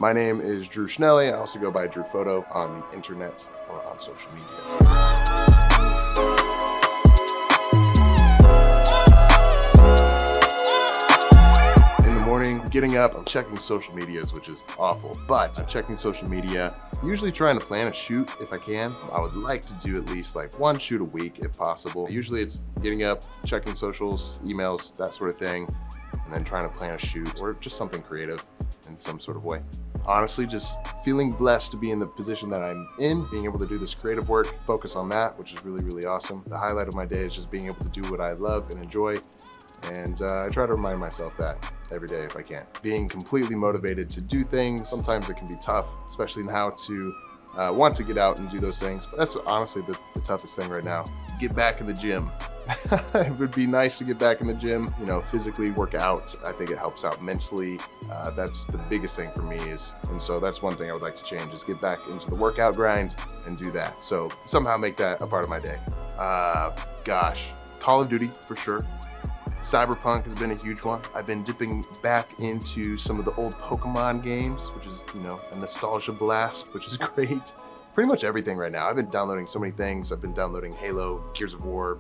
My name is Drew Schnelly. I also go by DruePhoto on the internet or on social media. Getting up, I'm checking social medias, which is awful, but I'm checking social media, usually trying to plan a shoot if I can. I would like to do at least like one shoot a week if possible. Usually it's getting up, checking socials, emails, that sort of thing, and then trying to plan a shoot or just something creative in some sort of way. Honestly, just feeling blessed to be in the position that I'm in, being able to do this creative work, focus on that, which is really, really awesome. The highlight of my day is just being able to do what I love and enjoy. And I try to remind myself that every day if I can. Being completely motivated to do things, sometimes it can be tough, especially in how to want to get out and do those things. But that's honestly the toughest thing right now. Get back in the gym. It would be nice to get back in the gym, physically work out. I think it helps out mentally. That's the biggest thing for me and so that's one thing I would like to change is get back into the workout grind and do that. So somehow make that a part of my day. Gosh, Call of Duty for sure. Cyberpunk has been a huge one. I've been dipping back into some of the old Pokemon games, which is, a nostalgia blast, which is great. Pretty much everything right now. I've been downloading so many things. I've been downloading Halo, Gears of War,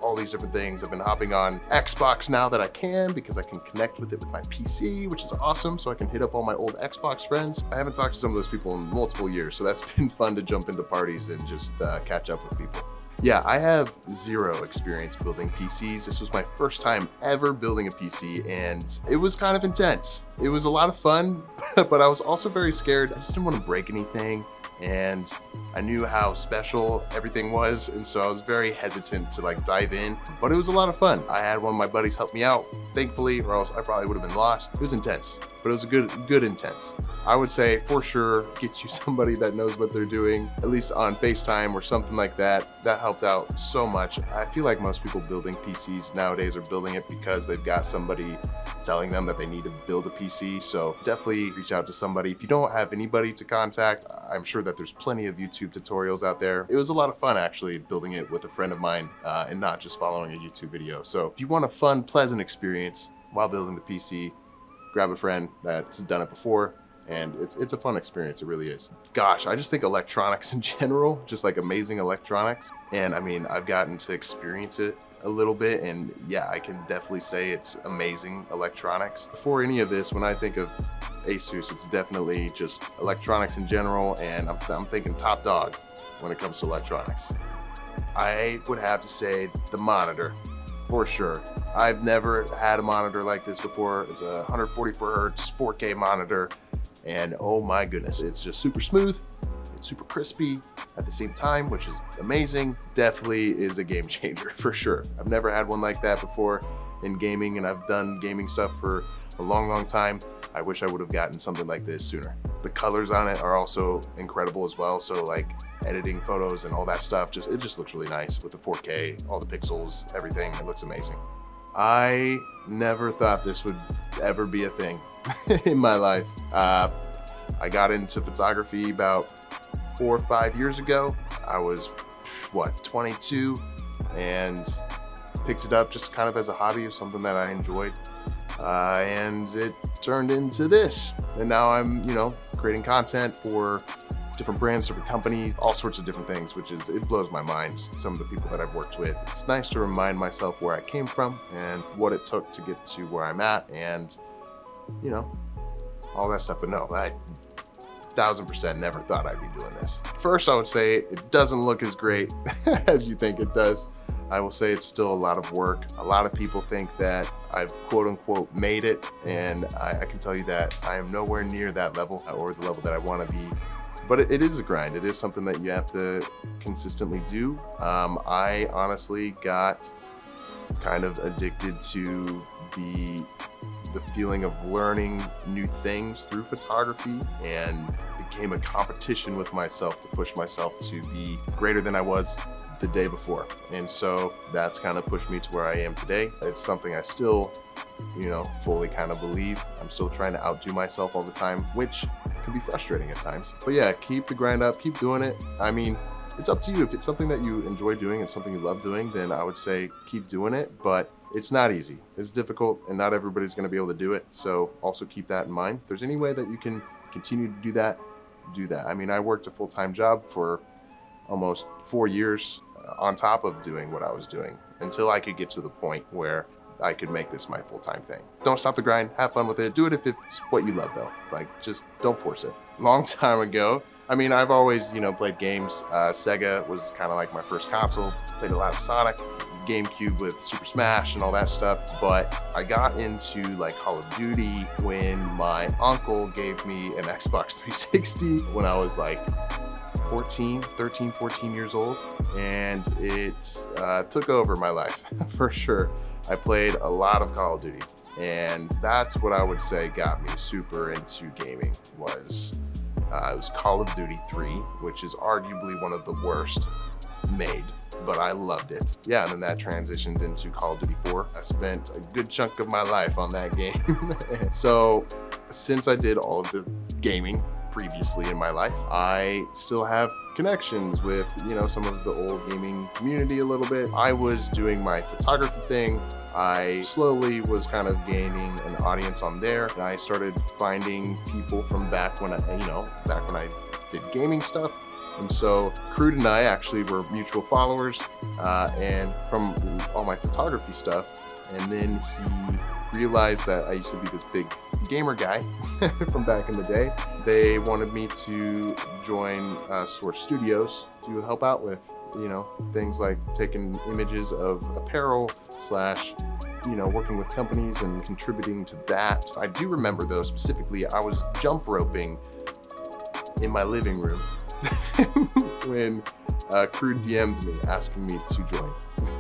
all these different things. I've been hopping on Xbox now that I can because I can connect with it with my PC, which is awesome. So I can hit up all my old Xbox friends. I haven't talked to some of those people in multiple years, so that's been fun to jump into parties and just catch up with people. Yeah, I have zero experience building PCs. This was my first time ever building a PC and it was kind of intense. It was a lot of fun, but I was also very scared. I just didn't want to break anything and I knew how special everything was, and so I was very hesitant to dive in, but it was a lot of fun. I had one of my buddies help me out, thankfully, or else I probably would have been lost. It was intense, but it was a good intense. I would say for sure, get you somebody that knows what they're doing, at least on FaceTime or something like that. That helped out so much. I feel like most people building PCs nowadays are building it because they've got somebody telling them that they need to build a PC. So definitely reach out to somebody. If you don't have anybody to contact, I'm sure that there's plenty of YouTube tutorials out there. It was a lot of fun actually building it with a friend of mine and not just following a YouTube video. So if you want a fun, pleasant experience while building the PC, grab a friend that's done it before. And it's a fun experience, it really is. Gosh, I just think electronics in general, just like amazing electronics. And I mean, I've gotten to experience it a little bit, and yeah, I can definitely say it's amazing electronics. Before any of this, when I think of ASUS, it's definitely just electronics in general, and I'm thinking top dog when it comes to electronics. I would have to say the monitor, for sure. I've never had a monitor like this before. It's a 144 hertz 4K monitor. And oh my goodness, it's just super smooth, it's super crispy at the same time, which is amazing. Definitely is a game changer for sure. I've never had one like that before in gaming, and I've done gaming stuff for a long time. I wish I would have gotten something like this sooner. The colors on it are also incredible as well. So like editing photos and all that stuff, it just looks really nice with the 4K, all the pixels, everything, it looks amazing. I never thought this would ever be a thing in my life. I got into photography about 4 or 5 years ago. I was, 22, and picked it up just kind of as a hobby of something that I enjoyed. And it turned into this. And now I'm, creating content for different brands, different companies, all sorts of different things, it blows my mind, some of the people that I've worked with. It's nice to remind myself where I came from and what it took to get to where I'm at and, all that stuff. But no, I 1000% never thought I'd be doing this. First, I would say it doesn't look as great as you think it does. I will say it's still a lot of work. A lot of people think that I've quote unquote made it, and I can tell you that I am nowhere near that level or the level that I want to be. But it is a grind. It is something that you have to consistently do. I honestly got kind of addicted to the feeling of learning new things through photography, and became a competition with myself to push myself to be greater than I was the day before. And so that's kind of pushed me to where I am today. It's something I still, fully kind of believe. I'm still trying to outdo myself all the time, which can be frustrating at times. But yeah, keep the grind up, keep doing it. I mean, it's up to you. If it's something that you enjoy doing and something you love doing, then I would say keep doing it, but it's not easy. It's difficult, and not everybody's gonna be able to do it. So also keep that in mind. If there's any way that you can continue to do that, do that. I mean, I worked a full-time job for almost 4 years on top of doing what I was doing until I could get to the point where I could make this my full-time thing. Don't stop the grind, have fun with it. Do it if it's what you love though. Like, just don't force it. Long time ago, I mean, I've always, played games. Sega was kind of like my first console. Played a lot of Sonic, GameCube with Super Smash and all that stuff. But I got into like Call of Duty when my uncle gave me an Xbox 360 when I was like 13, 14 years old. And it took over my life for sure. I played a lot of Call of Duty, and that's what I would say got me super into gaming was it was Call of Duty 3, which is arguably one of the worst made, but I loved it. Yeah, and then that transitioned into Call of Duty 4. I spent a good chunk of my life on that game. So since I did all of the gaming previously in my life, I still have connections with, some of the old gaming community a little bit. I was doing my photography thing. I slowly was kind of gaining an audience on there, and I started finding people from back when I did gaming stuff. And so Crude and I actually were mutual followers, and from all my photography stuff. And then he realized that I used to be this big gamer guy from back in the day. They wanted me to join Soar Studios to help out with, things like taking images of apparel / working with companies and contributing to that. I do remember though, specifically, I was jump roping in my living room when Crude DM'd me asking me to join.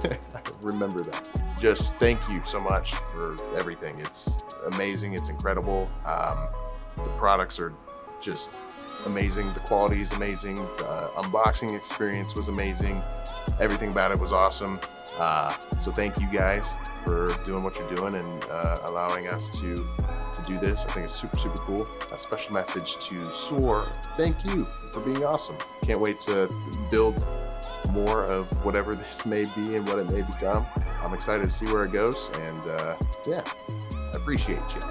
I remember that. Just thank you so much for everything. It's amazing. It's incredible. The products are just amazing. The quality is amazing. The unboxing experience was amazing. Everything about it was awesome. So thank you guys for doing what you're doing and allowing us to do this. I think it's super, super cool. A special message to Soar. Thank you for being awesome. Can't wait to build more of whatever this may be and what it may become. I'm excited to see where it goes, and yeah, I appreciate you.